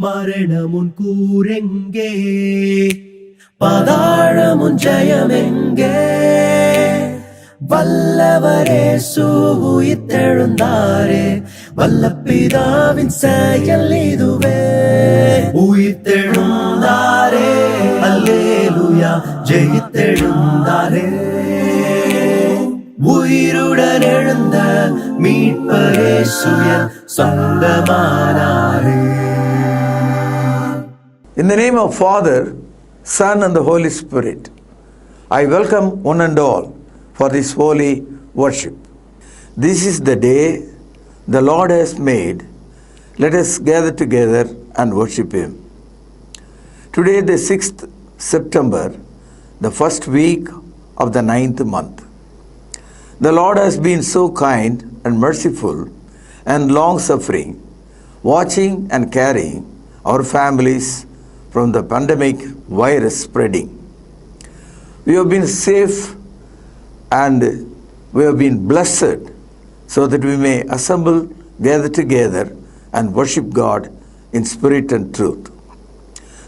மரணமுன் கூரெங்கே, பாதாளமுன் ஜெயமெங்கே, வல்லவரேசு உயிர்த்தெழுந்தாரே, வல்லபிதாவின் செயல் இதுவே. உயிர்த்தெழுந்தாரே, அல்லேலூயா, ஜெயித்தெழுந்தாரே, உயிருடன் எழுந்த மீட்பரேசு என் சொந்தமானாரே. In the name of Father, Son and the Holy Spirit, I welcome one and all for this holy worship. This is the day the Lord has made. Let us gather together and worship Him. Today, the 6th September, the first week of the 9th month. The Lord has been so kind and merciful and long-suffering, watching and carrying our families from the pandemic virus spreading. We have been safe and we have been blessed so that we may assemble, gather together and worship God in spirit and truth.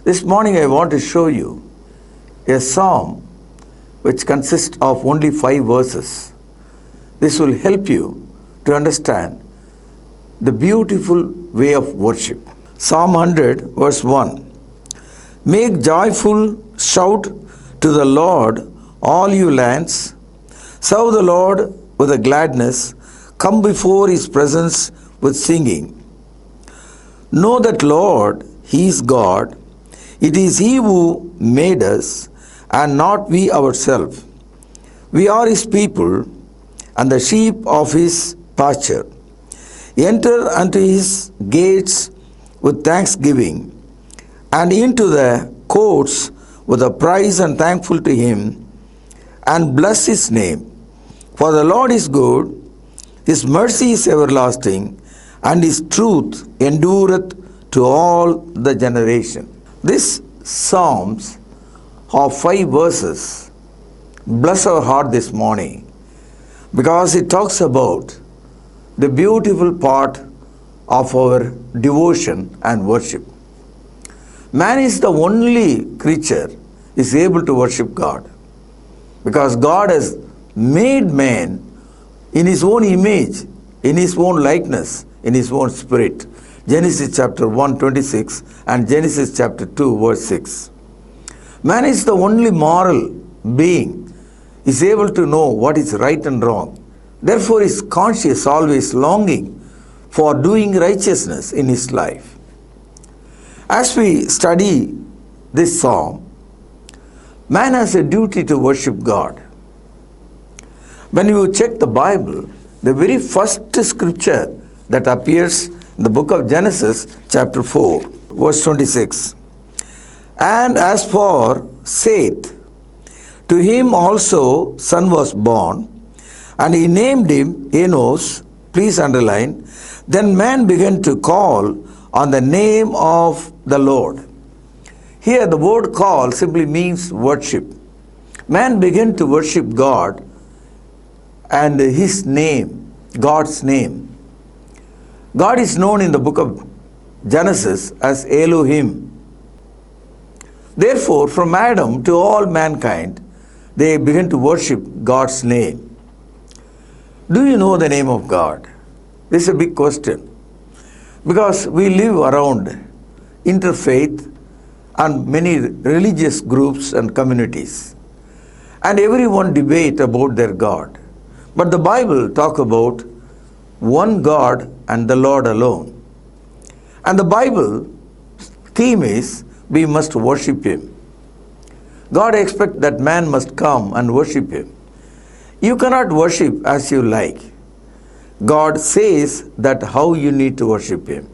This morning I want to show you a psalm which consists of only 5 verses. This will help you to understand the beautiful way of worship. Psalm 100 verse 1. Make joyful shout to the Lord, all you lands. Serve the Lord with a gladness. Come before His presence with singing. Know that Lord, He is God. It is He who made us and not we ourselves. We are His people and the sheep of His pasture. Enter unto His gates with thanksgiving, and into the courts with a praise and thankful to Him, and bless His name. For the Lord is good, His mercy is everlasting, and His truth endureth to all the generation. This Psalms of 5 verses bless our heart this morning, because it talks about the beautiful part of our devotion and worship. Man is the only creature is able to worship God, because God has made man in His own image, in His own likeness, in His own spirit. Genesis chapter 1:26 and Genesis chapter 2 verse 6. Man is the only moral being, is able to know what is right and wrong. Therefore is conscious, always longing for doing righteousness in his life. As we study this psalm, man has a duty to worship God. When you check the Bible, the very first scripture that appears in the book of Genesis, chapter 4, verse 26. And as for Seth, to him also son was born, and he named him Enos. Please underline. Then man began to call on the name of the Lord. Here the word call simply means worship. Man began to worship God and His name, God's name. God is known in the book of Genesis as Elohim. Therefore, from Adam to all mankind, they began to worship God's name. Do you know the name of God? This is a big question, because we live around interfaith and many religious groups and communities, and everyone debate about their God. But the Bible talk about one God and the Lord alone. And the Bible theme is we must worship Him. God expects that man must come and worship Him. You cannot worship as you like. God says that how you need to worship Him.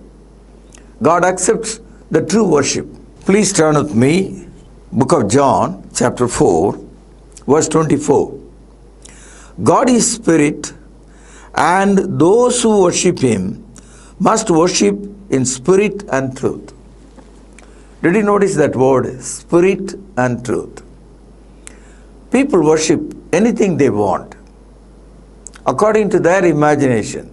God accepts the true worship. Please turn with me, book of John, chapter 4, verse 24. God is spirit, and those who worship Him must worship in spirit and truth. Did you notice that word, spirit and truth? People worship anything they want, according to their imagination.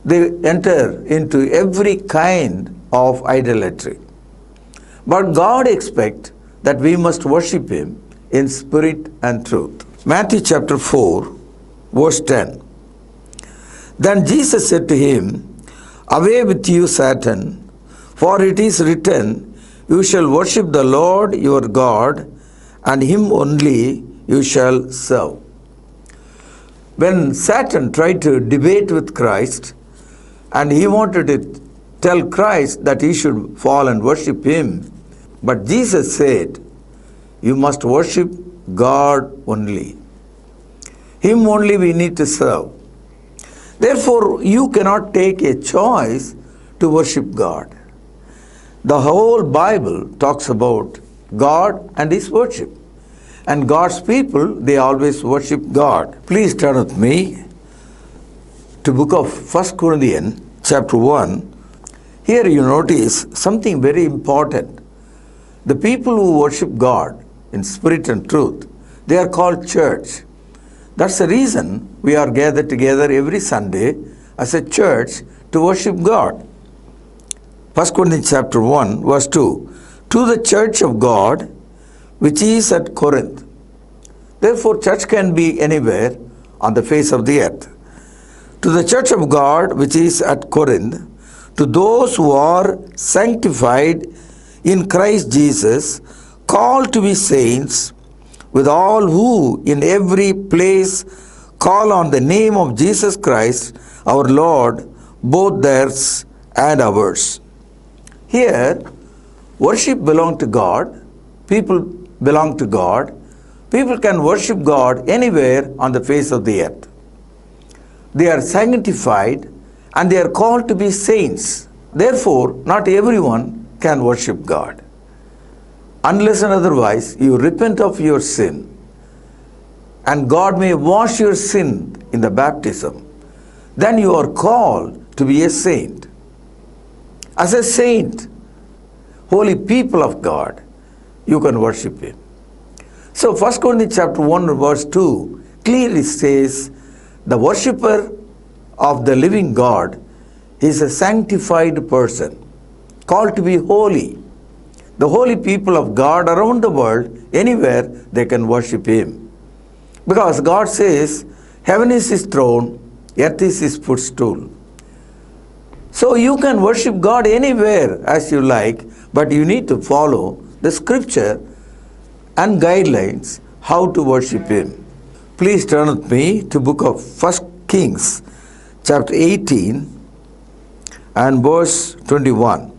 They enter into every kind of idolatry. But God expects that we must worship Him in spirit and truth. Matthew chapter 4, verse 10. Then Jesus said to him, "Away with you, Satan, for it is written, you shall worship the Lord your God, and Him only you shall serve." When Satan tried to debate with Christ, and he wanted to tell Christ that he should fall and worship Him, but Jesus said, you must worship God only. Him only we need to serve. Therefore, you cannot take a choice to worship God. The whole Bible talks about God and His worship. And God's people, they always worship God. Please turn with me to book of 1 Corinthians chapter 1. Here you notice something very important. The people who worship God in spirit and truth, they are called church. That's the reason we are gathered together every Sunday as a church to worship God. 1 Corinthians chapter 1 verse 2. To the church of God which is at Corinth. Therefore, church can be anywhere on the face of the earth. To the church of God which is at Corinth, to those who are sanctified in Christ Jesus, called to be saints, with all who in every place call on the name of Jesus Christ, our Lord, both theirs and ours. Here, worship belongs to God, people belong to God, people can worship God anywhere on the face of the earth. They are sanctified and they are called to be saints. Therefore, not everyone can worship God. Unless and otherwise, you repent of your sin, and God may wash your sin in the baptism, then you are called to be a saint. As a saint, holy people of God, you can worship Him. So 1 Corinthians chapter 1 verse 2 clearly says, the worshipper of the living God is a sanctified person, called to be holy. The holy people of God around the world, anywhere they can worship Him. Because God says, heaven is His throne, earth is His footstool. So you can worship God anywhere as you like, but you need to follow the scripture and guidelines how to worship Him. Please turn with me to book of 1 Kings chapter 18 and verse 21.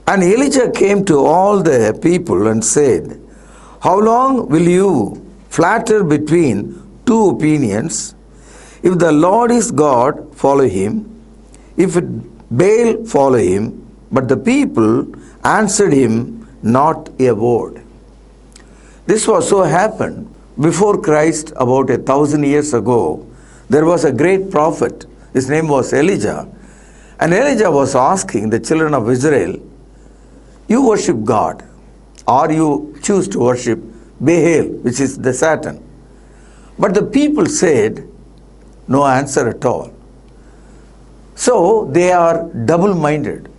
And Elijah came to all the people and said, how long will you flatter between two opinions? If the Lord is God, follow Him. If Baal, follow him. But the people answered him not a word. This was so happened before Christ about 1,000 years ago. There was a great prophet. His name was Elijah. And Elijah was asking the children of Israel, you worship God, or you choose to worship Baal, which is the Satan. But the people said, no answer at all. So they are double-minded.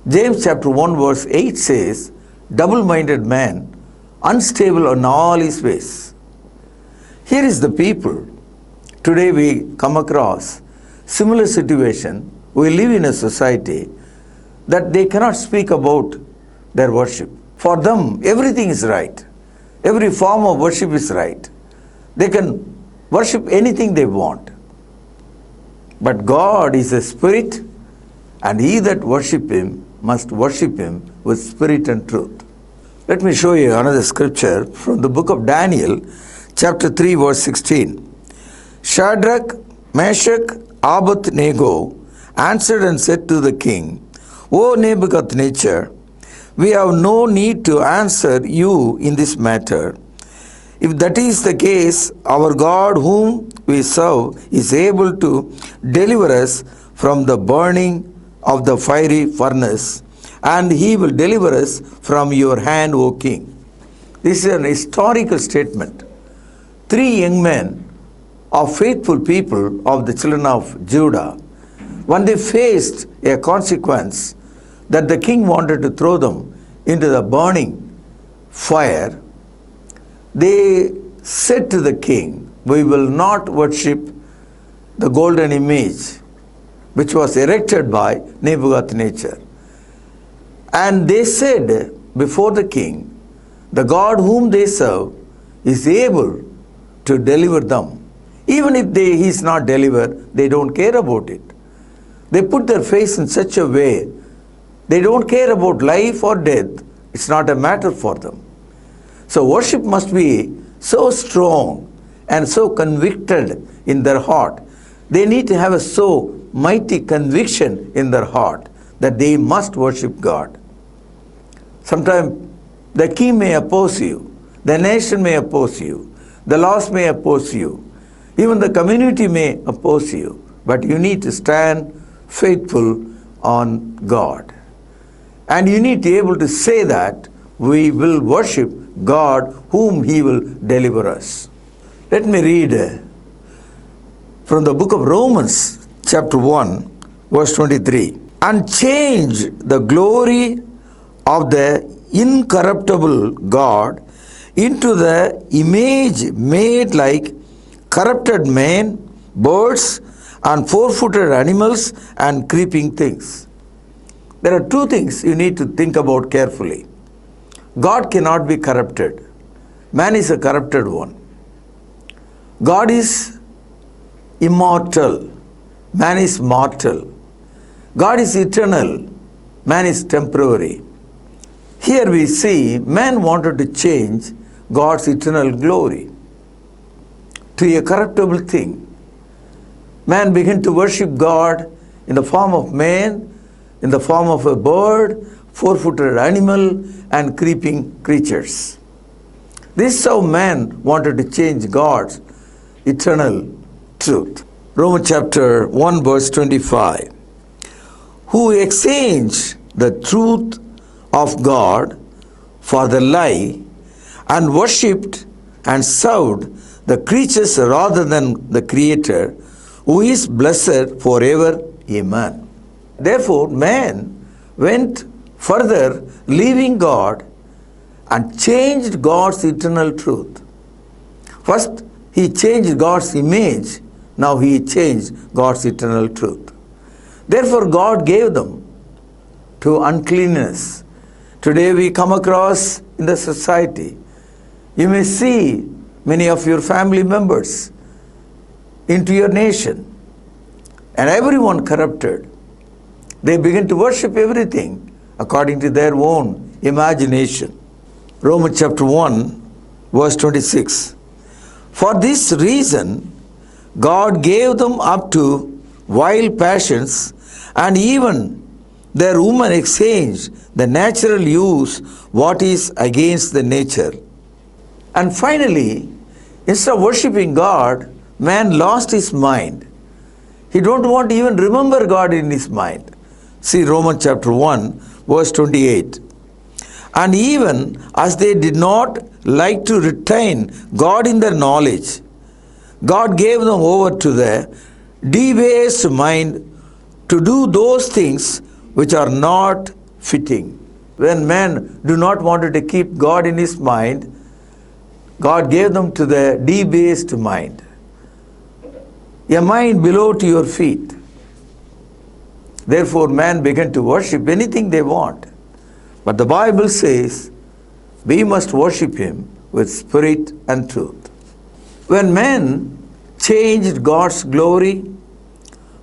James chapter 1 verse 8 says, double-minded man, unstable in all his ways. Here is the people. Today we come across similar situation. We live in a society that they cannot speak about their worship. For them, everything is right. Every form of worship is right. They can worship anything they want. But God is a spirit, and he that worship Him must worship Him with spirit and truth. Let me show you another scripture from the book of Daniel, chapter 3, verse 16. Shadrach, Meshach, Abednego answered and said to the king, O Nebuchadnezzar, we have no need to answer you in this matter. If that is the case, our God whom we serve is able to deliver us from the burning of the fiery furnace, and He will deliver us from your hand, O king. This is an historical statement. 3 young men of faithful people of the children of Judah when they faced a consequence that the king wanted to throw them into the burning fire, they said to the king, "We will not worship the golden image which was erected by Nebuchadnezzar." And they said before the king, the God whom they serve is able to deliver them. Even if he is not delivered, they don't care about it. They put their faith in such a way, they don't care about life or death. It's not a matter for them. So worship must be so strong and so convicted in their heart. They need to have a so mighty conviction in their heart that they must worship God. Sometimes the king may oppose you, the nation may oppose you, the laws may oppose you, even the community may oppose you, but you need to stand faithful on God. And you need to be able to say that we will worship God whom He will deliver us. Let me read from the book of Romans, chapter 1, verse 23. "And change the glory of the incorruptible God into the image made like corrupted men, birds, and four-footed animals, and creeping things." There are two things you need to think about carefully. God cannot be corrupted. Man is a corrupted one. God is immortal. Man is mortal. God is eternal. Man is temporary. Here we see man wanted to change God's eternal glory to a corruptible thing. Man began to worship God in the form of man, in the form of a bird, four-footed animal, and creeping creatures. This is how man wanted to change God's eternal truth. Romans chapter 1 verse 25. "Who exchanged the truth of God for the lie, and worshipped and served the creatures rather than the Creator, who is blessed forever. Amen." Therefore, man went further, leaving God, and changed God's eternal truth. First, he changed God's image. Now he changed God's eternal truth. Therefore, God gave them to uncleanness. Today we come across in the society, you may see many of your family members into your nation, and everyone corrupted. They begin to worship everything according to their own imagination. Romans chapter 1, verse 26. "For this reason, God gave them up to wild passions, and even their women exchanged the natural use what is against the nature." And finally, instead of worshiping God, man lost his mind. He don't want to even remember God in his mind. See Romans chapter 1, verse 28. "And even as they did not like to retain God in their knowledge, God gave them over to the debased mind to do those things which are not fitting." When men do not want to keep God in his mind, God gave them to the debased mind, a mind below to your feet. Therefore, man began to worship anything they want. But the Bible says we must worship Him with spirit and truth. When man changed God's glory,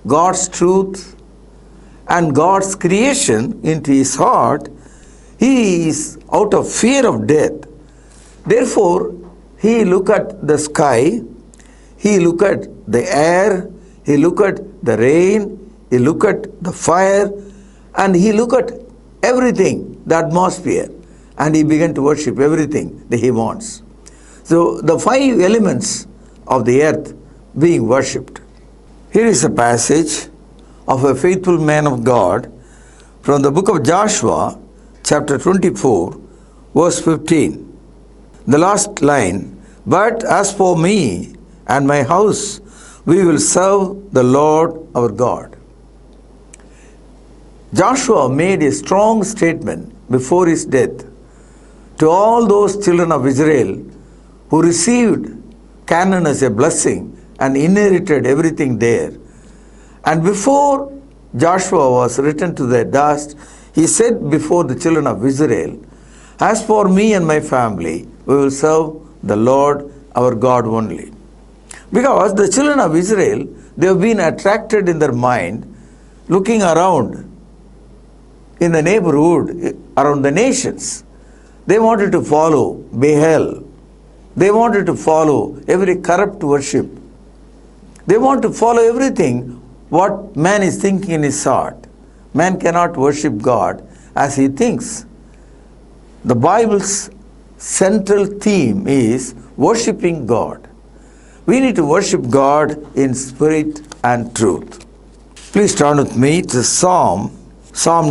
God's truth, and God's creation into his heart, he is out of fear of death. Therefore, he look at the sky, he look at the air, he look at the rain, he look at the fire, and he look at everything, the atmosphere, and he began to worship everything that he wants. So the 5 elements of the earth being worshipped. Here is a passage of a faithful man of God from the book of Joshua, chapter 24, verse 15. The last line, "But as for me and my house, we will serve the Lord our God." Joshua made a strong statement before his death to all those children of Israel who received Canaan as a blessing and inherited everything there. And before Joshua was returned to the dust, he said before the children of Israel, "As for me and my family, we will serve the Lord our God only." Because the children of Israel, they have been attracted in their mind, looking around in the neighborhood, around the nations. They wanted to follow Baal. They wanted to follow every corrupt worship. They want to follow everything what man is thinking in his heart. Man cannot worship God as he thinks. The Bible's central theme is worshiping God. We need to worship God in spirit and truth. Please turn with me to Psalm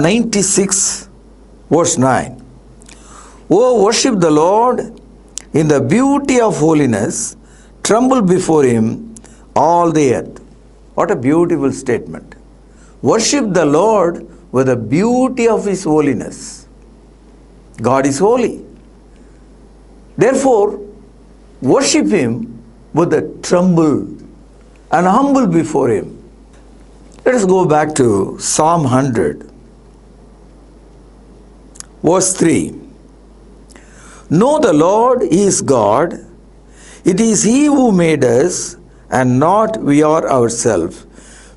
96, verse 9. "Oh, worship the Lord in the beauty of holiness, tremble before him, all the earth." What a beautiful statement. Worship the Lord with the beauty of his holiness. God is holy. Therefore, worship him with a tremble and humble before him. Let us go back to Psalm 100, verse 3. "Know the Lord is God. It is he who made us, and not we are ourselves.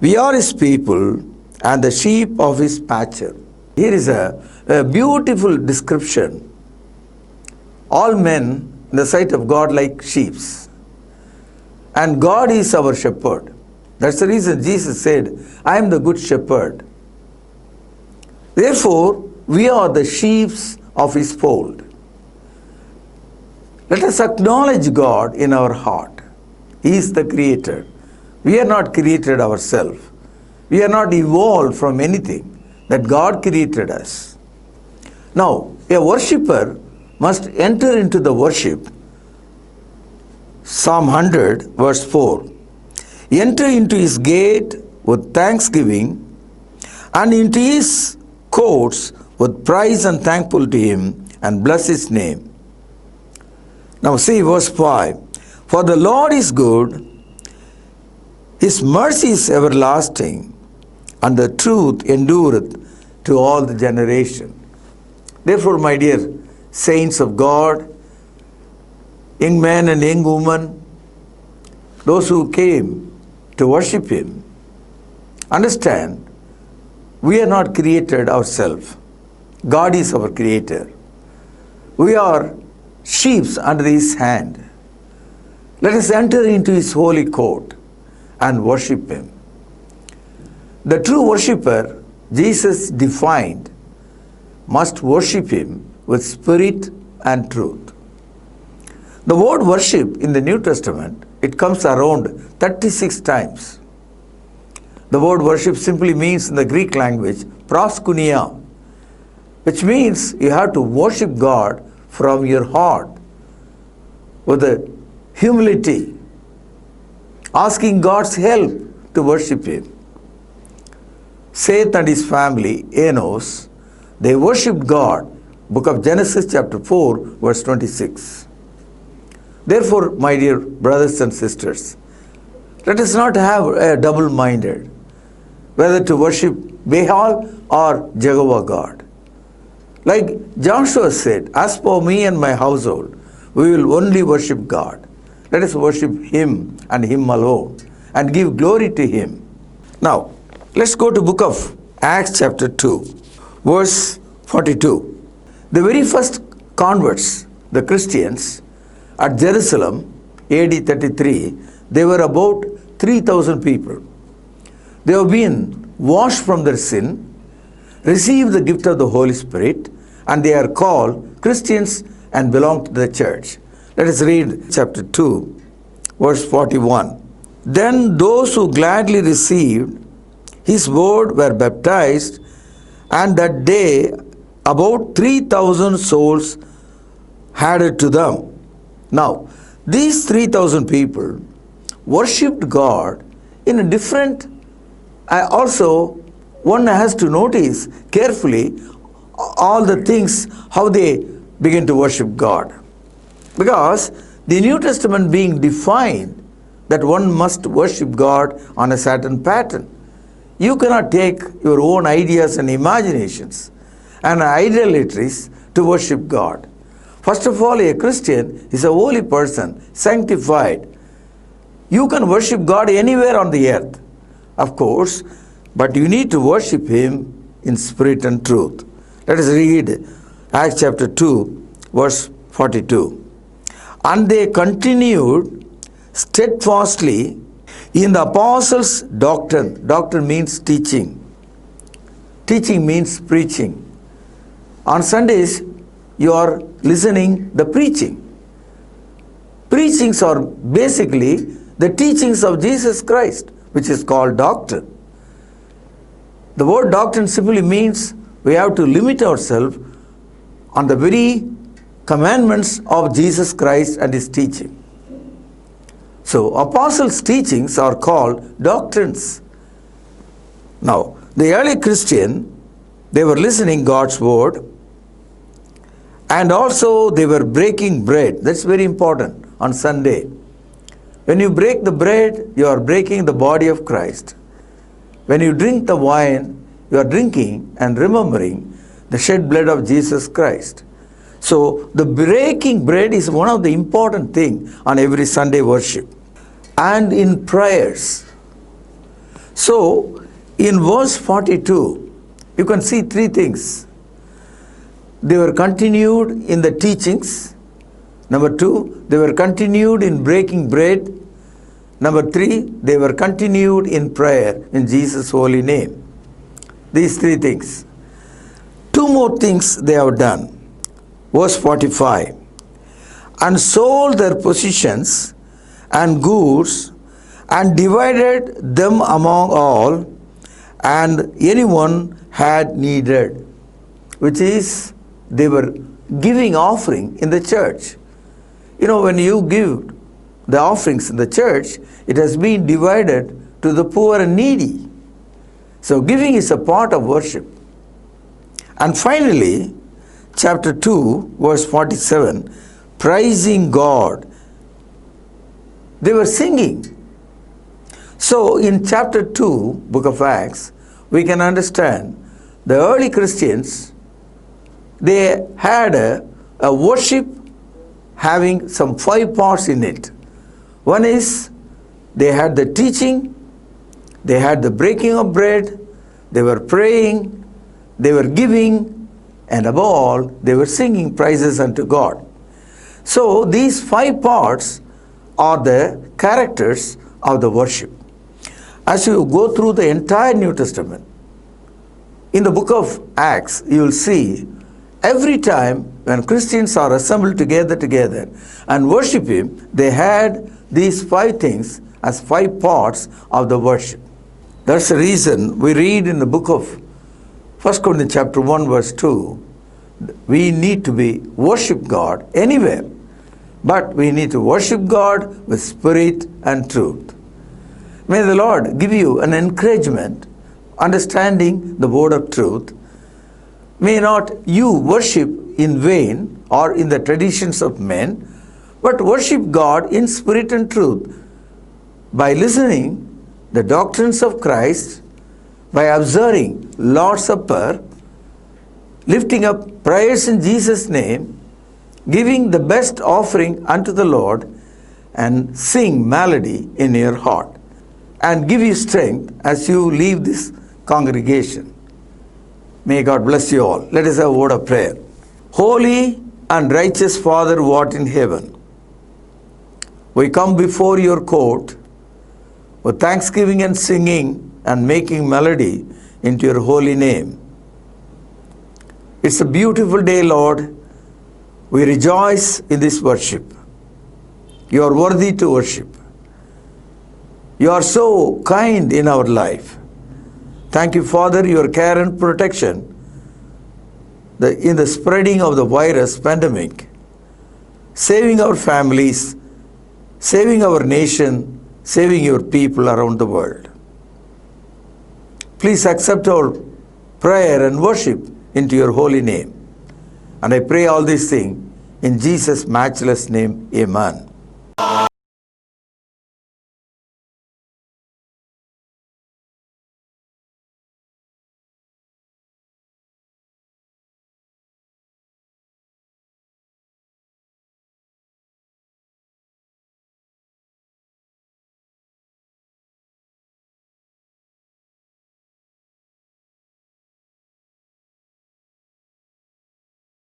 We are his people and the sheep of his pasture." Here is a beautiful description. All men in the sight of God like sheep. And God is our shepherd. That's the reason Jesus said, "I am the good shepherd." Therefore, we are the sheep of his fold. Let us acknowledge God in our heart. He is the creator. We are not created ourselves. We are not evolved from anything that God created us. Now, a worshipper must enter into the worship. Psalm 100, verse 4. "Enter into his gate with thanksgiving, and into his courts with praise, and thankful to him, and bless his name." Now see verse 5. "For the Lord is good, his mercy is everlasting, and the truth endureth to all the generation." Therefore, my dear saints of God, young men and young women, those who came to worship him, understand we are not created ourselves. God is our creator. We are sheep under his hand. Let us enter into his holy court and worship him. The true worshipper, Jesus defined, must worship him with spirit and truth. The word worship in the New Testament, it comes around 36 times. The word worship simply means in the Greek language, proskunia, which means you have to worship God from your heart with a humility, asking God's help to worship him. Seth and his family, Enos, they worshipped God. Book of Genesis chapter 4, verse 26. Therefore, my dear brothers and sisters, let us not have a double-minded, whether to worship Baal or Jehovah God. Like Joshua said, "As for me and my household, we will only worship God." Let us worship him and him alone and give glory to him. Now, let's go to book of Acts chapter 2, verse 42. The very first converts, the Christians, at Jerusalem, AD 33, they were about 3,000 people. They have been washed from their sin, received the gift of the Holy Spirit, and they are called Christians and belong to the church. Let us read chapter 2, verse 41. "Then those who gladly received his word were baptized, and that day about 3,000 souls added to them." Now, these 3,000 people worshipped God in a different, also one has to notice carefully all the things, how they begin to worship God. Because the New Testament being defined that one must worship God on a certain pattern. You cannot take your own ideas and imaginations and idolatries to worship God. First of all, a Christian is a holy person, sanctified. You can worship God anywhere on the earth, of course, but you need to worship Him in spirit and truth. Let us read Acts chapter 2, verse 42. And they continued steadfastly in the apostles' doctrine. Doctrine means teaching. Teaching means preaching. On Sundays, you are listening the preaching. Preachings are basically the teachings of Jesus Christ, which is called doctrine. The word doctrine simply means we have to limit ourselves on the very commandments of Jesus Christ and His teaching. So, apostles' teachings are called doctrines. Now, the early Christian, they were listening God's word, and also they were breaking bread. That's very important on Sunday. When you break the bread, you are breaking the body of Christ. When you drink the wine, you are drinking and remembering the shed blood of Jesus Christ. So, the breaking bread is one of the important things on every Sunday worship. And in prayers. So, in verse 42, you can see three things. They were continued in the teachings. Number two, they were continued in breaking bread. Number three, they were continued in prayer in Jesus' holy name. These three things. Two more things they have done. Verse 45. And sold their possessions and goods, and divided them among all, and anyone had needed. Which is, they were giving offering in the church. You know, when you give the offerings in the church, it has been divided to the poor and needy. So giving is a part of worship. And finally, chapter 2, verse 47, praising God. They were singing. So in chapter 2, book of Acts, we can understand the early Christians, they had a worship having some 5 parts in it. One is they had the teaching, they had the breaking of bread, they were praying, they were giving, and above all, they were singing praises unto God. So these 5 parts are the characters of the worship. As you go through the entire New Testament, in the book of Acts, you will see every time when Christians are assembled together and worship Him, they had these 5 things as 5 parts of the worship. That's the reason we read in the book of 1 Corinthians chapter 1 verse 2, we need to worship God anywhere. But we need to worship God with spirit and truth. May the Lord give you an encouragement, understanding the word of truth. May not you worship in vain or in the traditions of men, but worship God in spirit and truth by listening the doctrines of Christ, by observing Lord's Supper, lifting up prayers in Jesus' name, giving the best offering unto the Lord, and sing melody in your heart, and give you strength as you leave this congregation. May God bless you all. Let us have a word of prayer. Holy and righteous Father who art in heaven, we come before your court with thanksgiving and singing and making melody into your holy name. It's a beautiful day, Lord. We rejoice in this worship. You are worthy to worship. You are so kind in our life. Thank you, Father, your care and protection in the spreading of the virus pandemic, saving our families, saving our nation, saving your people around the world. Please accept our prayer and worship into your holy name. And I pray all these things in Jesus' matchless name. Amen.